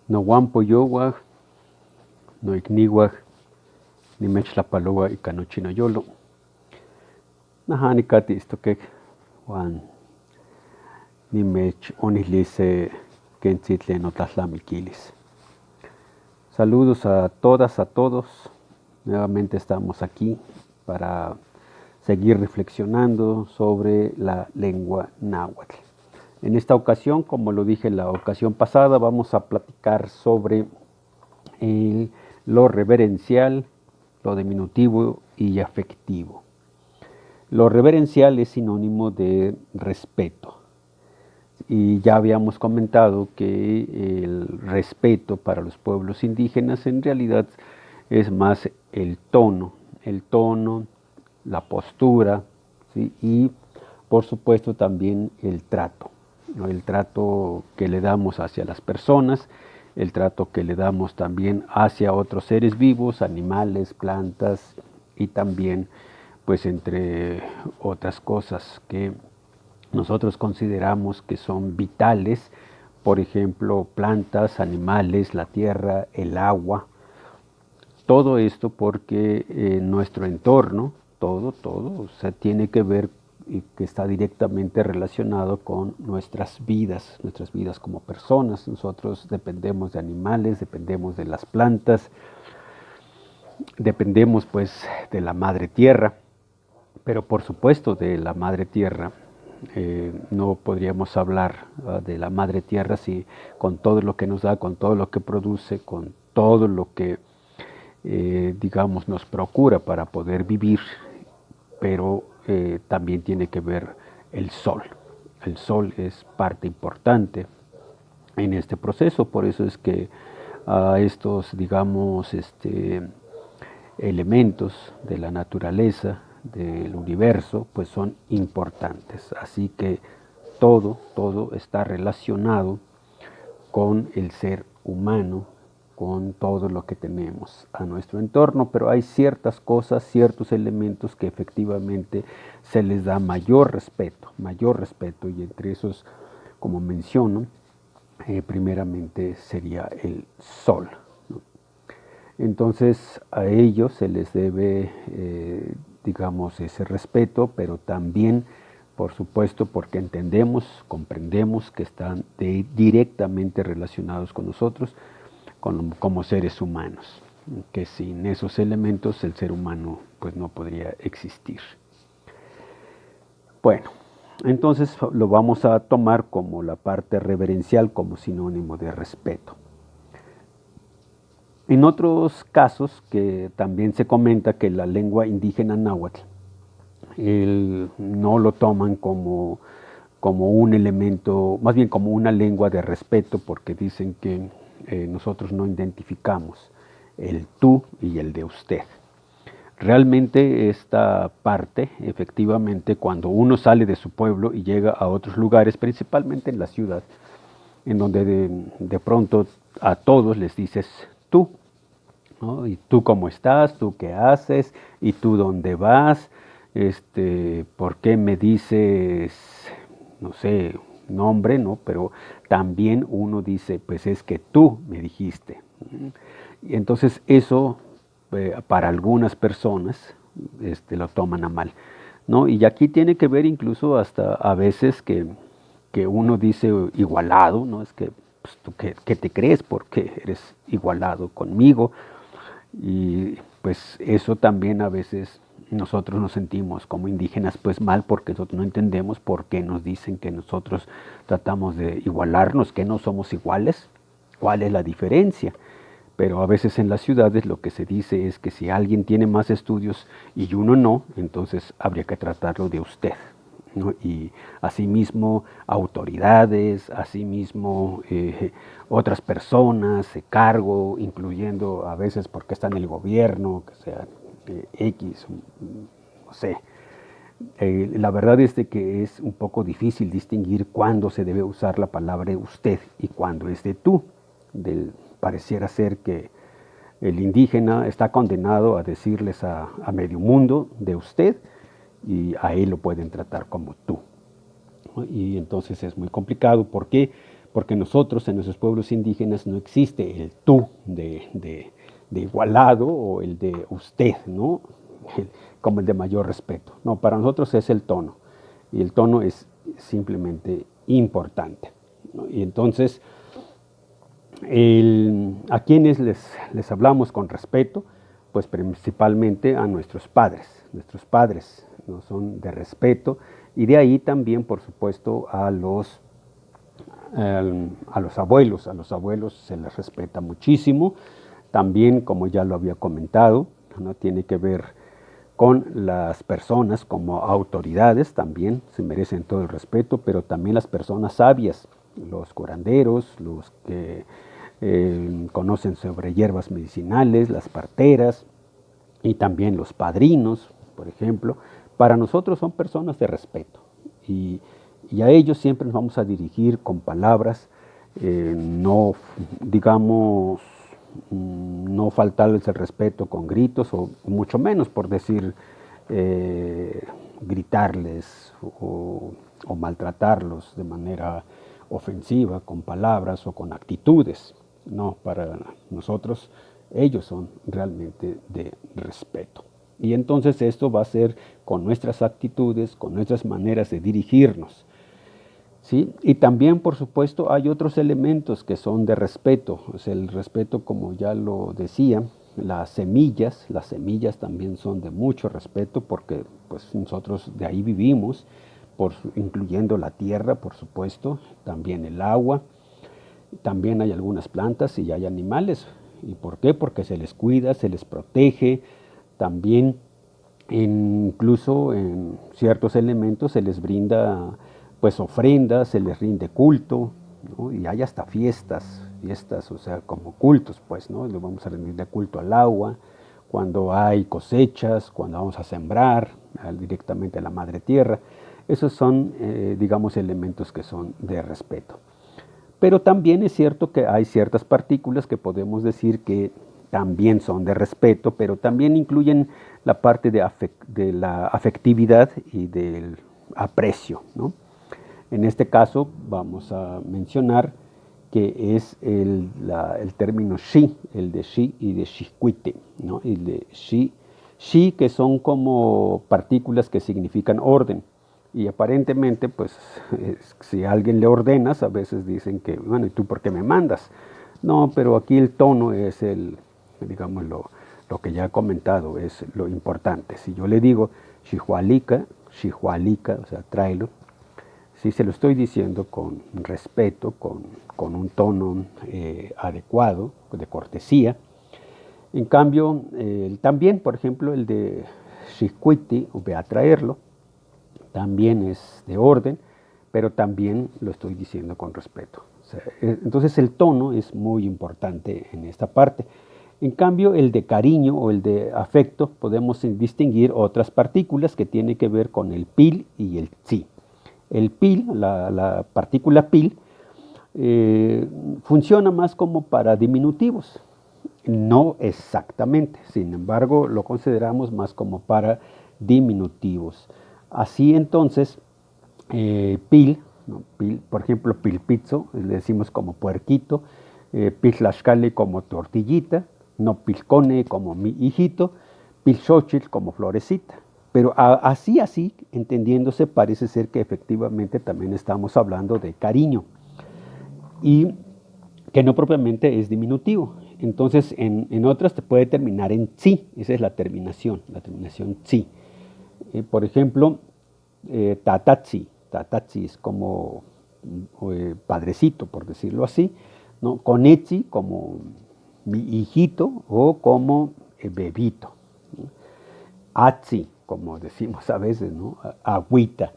No Wampo Yowag, no Igniwag, ni Mechlapaloa y Canochino Yolo. Najani Kati Istokek, Juan, ni Mech Onihlice Kenzitle Notlatlamiquilis. Saludos a todas, a todos. Nuevamente estamos aquí para seguir reflexionando sobre la lengua náhuatl. En esta ocasión, como lo dije la ocasión pasada, vamos a platicar sobre lo reverencial, lo diminutivo y afectivo. Lo reverencial es sinónimo de respeto. Y ya habíamos comentado que el respeto para los pueblos indígenas en realidad es más el tono, la postura, ¿sí? Y por supuesto también el trato, ¿no? El trato que le damos hacia las personas, el trato que le damos también hacia otros seres vivos, animales, plantas y también pues entre otras cosas que nosotros consideramos que son vitales, por ejemplo, plantas, animales, la tierra, el agua. Todo esto porque nuestro entorno, todo, o sea, tiene que ver y que está directamente relacionado con nuestras vidas como personas. Nosotros dependemos de animales, dependemos de las plantas, dependemos pues de la madre tierra, pero por supuesto de la madre tierra. No podríamos hablar de la madre tierra si con todo lo que nos da, con todo lo que produce, con todo lo que digamos nos procura para poder vivir, pero también tiene que ver el sol. El sol es parte importante en este proceso, por eso es que estos, digamos, elementos de la naturaleza, del universo, pues son importantes. Así que todo está relacionado con el ser humano, con todo lo que tenemos a nuestro entorno, pero hay ciertas cosas, ciertos elementos que efectivamente se les da mayor respeto, y entre esos, como menciono, primeramente sería el sol, ¿no? Entonces a ellos se les debe, digamos, ese respeto, pero también, por supuesto, porque entendemos, comprendemos que están directamente relacionados con nosotros como seres humanos, que sin esos elementos el ser humano pues no podría existir. Bueno, entonces lo vamos a tomar como la parte reverencial, como sinónimo de respeto. En otros casos que también se comenta que la lengua indígena náhuatl no lo toman como un elemento, más bien como una lengua de respeto, porque dicen que nosotros no identificamos el tú y el de usted. Realmente esta parte, efectivamente, cuando uno sale de su pueblo y llega a otros lugares, principalmente en la ciudad, en donde de pronto a todos les dices tú, ¿no? Y tú cómo estás, tú qué haces, y tú dónde vas, ¿por qué me dices, no sé, nombre, ¿no? Pero también uno dice, pues es que tú me dijiste. Y entonces eso, para algunas personas, lo toman a mal, ¿no? Y aquí tiene que ver incluso hasta a veces que uno dice igualado, ¿no? Es que, pues, ¿tú qué te crees? Porque eres igualado conmigo. Y pues eso también a veces nosotros nos sentimos como indígenas pues mal, porque nosotros no entendemos por qué nos dicen que nosotros tratamos de igualarnos, que no somos iguales, cuál es la diferencia. Pero a veces en las ciudades lo que se dice es que si alguien tiene más estudios y uno no, entonces habría que tratarlo de usted, ¿no? Y asimismo autoridades, asimismo otras personas, cargo, incluyendo a veces porque está en el gobierno, que sea X, no sé. La verdad es de que es un poco difícil distinguir cuándo se debe usar la palabra usted y cuándo es de tú. Pareciera ser que el indígena está condenado a decirles a medio mundo de usted, y a él lo pueden tratar como tú, ¿no? Y entonces es muy complicado. ¿Por qué? porque nosotros en nuestros pueblos indígenas no existe el tú de igualado o el de usted, ¿no? Como el de mayor respeto. No, para nosotros es el tono, y el tono es simplemente importante, ¿no? Y entonces, ¿a quienes les hablamos con respeto? Pues principalmente a nuestros padres. Nuestros padres no son de respeto, y de ahí también, por supuesto, a los abuelos. A los abuelos se les respeta muchísimo. También, como ya lo había comentado, ¿no? Tiene que ver con las personas como autoridades, también se merecen todo el respeto, pero también las personas sabias, los curanderos, los que conocen sobre hierbas medicinales, las parteras, y también los padrinos, por ejemplo. Para nosotros son personas de respeto, y a ellos siempre nos vamos a dirigir con palabras, no, digamos, no faltarles el respeto con gritos, o mucho menos por decir, gritarles o maltratarlos de manera ofensiva, con palabras o con actitudes. No, para nosotros ellos son realmente de respeto. Y entonces esto va a ser con nuestras actitudes, con nuestras maneras de dirigirnos, ¿sí? Y también, por supuesto, hay otros elementos que son de respeto. O sea, el respeto, como ya lo decía, las semillas también son de mucho respeto, porque pues nosotros de ahí vivimos, incluyendo la tierra, por supuesto, también el agua. También hay algunas plantas y hay animales. ¿Y por qué? Porque se les cuida, se les protege. También, incluso en ciertos elementos se les brinda pues ofrendas, se les rinde culto, ¿no? Y hay hasta fiestas, o sea, como cultos, pues, ¿no? Le vamos a rendir culto al agua, cuando hay cosechas, cuando vamos a sembrar directamente a la madre tierra. Esos son, digamos, elementos que son de respeto. Pero también es cierto que hay ciertas partículas que podemos decir que también son de respeto, pero también incluyen la parte de la afectividad y del aprecio, ¿no? En este caso vamos a mencionar que es el término shi, el de shi y de shikuite, ¿no? El de shi, que son como partículas que significan orden. Y aparentemente, pues, si a alguien le ordenas, a veces dicen que, bueno, ¿y tú por qué me mandas? No, pero aquí el tono es digamos, lo que ya he comentado, es lo importante. Si yo le digo shihualica, o sea, tráelo, si se lo estoy diciendo con respeto, con un tono adecuado, de cortesía. En cambio, también, por ejemplo, el de shihuiti, ve a traerlo, también es de orden, pero también lo estoy diciendo con respeto. O sea, entonces el tono es muy importante en esta parte. En cambio, el de cariño o el de afecto, podemos distinguir otras partículas que tienen que ver con el pil y el tsi. El pil, la partícula pil, funciona más como para diminutivos. No exactamente, sin embargo, lo consideramos más como para diminutivos. Así entonces, pil, ¿no? Pil, por ejemplo, pilpizzo, le decimos como puerquito, piltlaxcali como tortillita, no pilcone como mi hijito, pilxochitl como florecita. Pero así, entendiéndose, parece ser que efectivamente también estamos hablando de cariño, y que no propiamente es diminutivo. Entonces, en otras te puede terminar en tsi, esa es la terminación tsi. Por ejemplo, tatatsi es como padrecito, por decirlo así, ¿no? Konetsi como mi hijito o como bebito, ¿no? Atsi, como decimos a veces, ¿no? Agüita.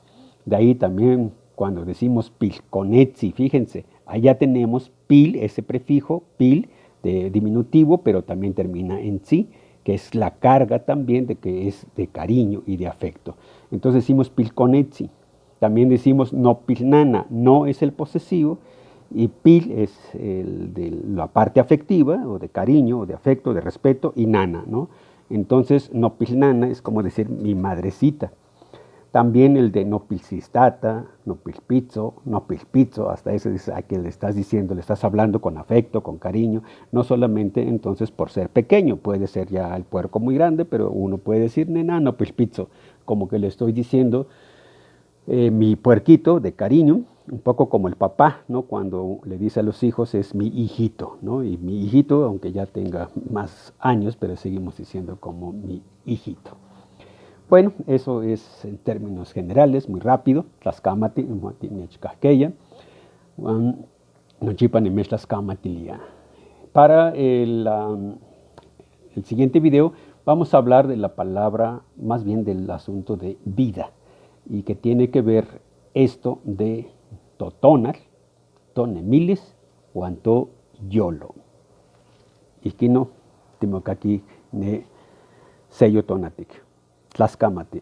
De ahí también cuando decimos pilconetsi, fíjense, allá tenemos pil, ese prefijo, pil, de diminutivo, pero también termina en tsi, que es la carga también de que es de cariño y de afecto. Entonces decimos pilconetsi. También decimos no pilnana, no es el posesivo, y pil es el de la parte afectiva, o de cariño, o de afecto, de respeto, y nana, ¿no? Entonces, no pilnana es como decir mi madrecita. También el de no pilsistata, no pilpizzo, hasta ese dice a quien le estás diciendo, le estás hablando con afecto, con cariño, no solamente entonces por ser pequeño, puede ser ya el puerco muy grande, pero uno puede decir, nena, no pilpizzo, como que le estoy diciendo mi puerquito de cariño, un poco como el papá, ¿no? Cuando le dice a los hijos es mi hijito, ¿no? Y mi hijito, aunque ya tenga más años, pero seguimos diciendo como mi hijito. Bueno, eso es en términos generales, muy rápido. Tlaxcamati, Nechcasqueya, Nochipanemex Tlaxcamatilia. Para el siguiente video vamos a hablar de la palabra, más bien del asunto de vida, y que tiene que ver esto de totonar, tonemilis, huanto yolo. Iquino, timocaqui ne sello tonatic. Tlaxcamati.